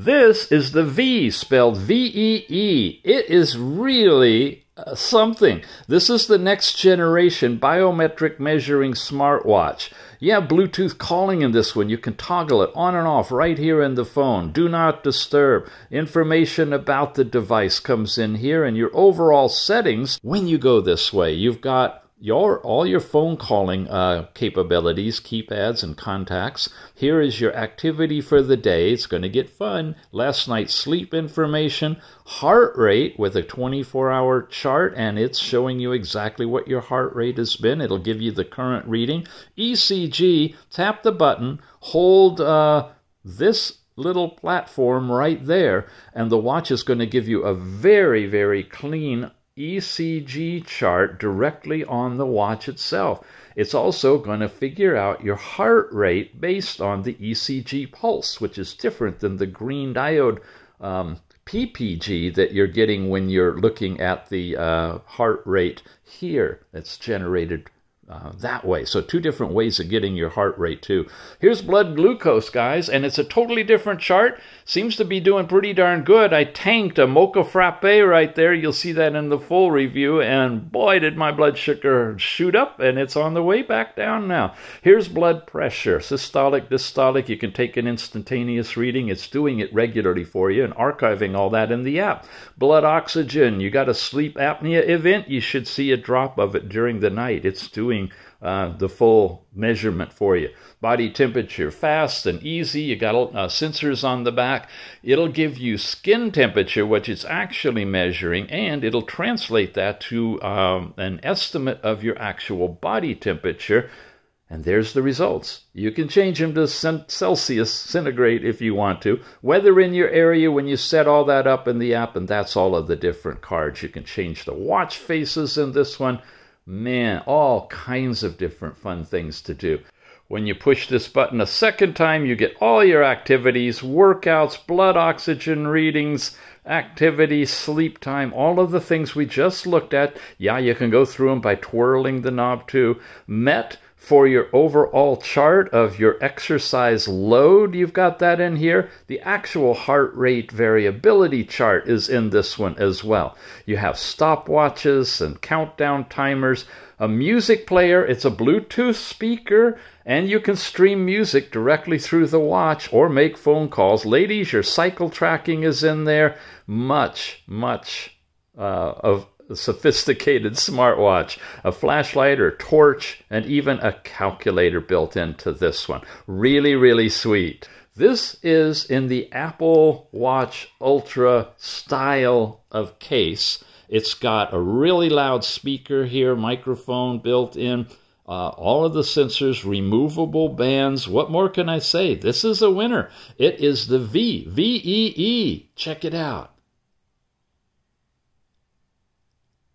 This is the V, spelled V-E-E. It is really something. This is the next generation biometric measuring smartwatch. You have Bluetooth calling in this one. You can toggle it on and off right here in the phone. Do not disturb. Information about the device comes in here, and your overall settings when you go this way. You've got all your phone calling capabilities, keypads and contacts. Here is your activity for the day. It's going to get fun. Last night's sleep information, heart rate with a 24-hour chart, and it's showing you exactly what your heart rate has been. It'll give you the current reading. ECG, tap the button, hold this little platform right there, and the watch is going to give you a very, very clean ECG chart directly on the watch itself. It's also going to figure out your heart rate based on the ECG pulse, which is different than the green diode PPG that you're getting when you're looking at the heart rate here. That's generated that way. So two different ways of getting your heart rate too. Here's blood glucose, guys, and it's a totally different chart. Seems to be doing pretty darn good. I tanked a Mocha Frappe right there. You'll see that in the full review, and boy, did my blood sugar shoot up, and it's on the way back down now. Here's blood pressure, systolic, dystolic. You can take an instantaneous reading. It's doing it regularly for you and archiving all that in the app. Blood oxygen. You got a sleep apnea event, you should see a drop of it during the night. It's doing the full measurement for you. Body temperature, fast and easy. You got sensors on the back. It'll give you skin temperature, which it's actually measuring, and it'll translate that to an estimate of your actual body temperature. And there's the results. You can change them to Celsius, centigrade if you want to. Weather in your area when you set all that up in the app, and that's all of the different cards. You can change the watch faces in this one. Man, all kinds of different fun things to do. When you push this button a second time, you get all your activities, workouts, blood oxygen readings, activities, sleep time, all of the things we just looked at. Yeah, you can go through them by twirling the knob too. MET for your overall chart of your exercise load. You've got that in here. The actual heart rate variability chart is in this one as well. You have stopwatches and countdown timers, a music player. It's a Bluetooth speaker, and you can stream music directly through the watch or make phone calls. Ladies, your cycle tracking is in there. Much of a sophisticated smartwatch, a flashlight or torch, and even a calculator built into this one. Really, really sweet. This is in the Apple Watch Ultra style of case. It's got a really loud speaker here, microphone built in, all of the sensors, removable bands. What more can I say? This is a winner. It is the V-E-E. Check it out.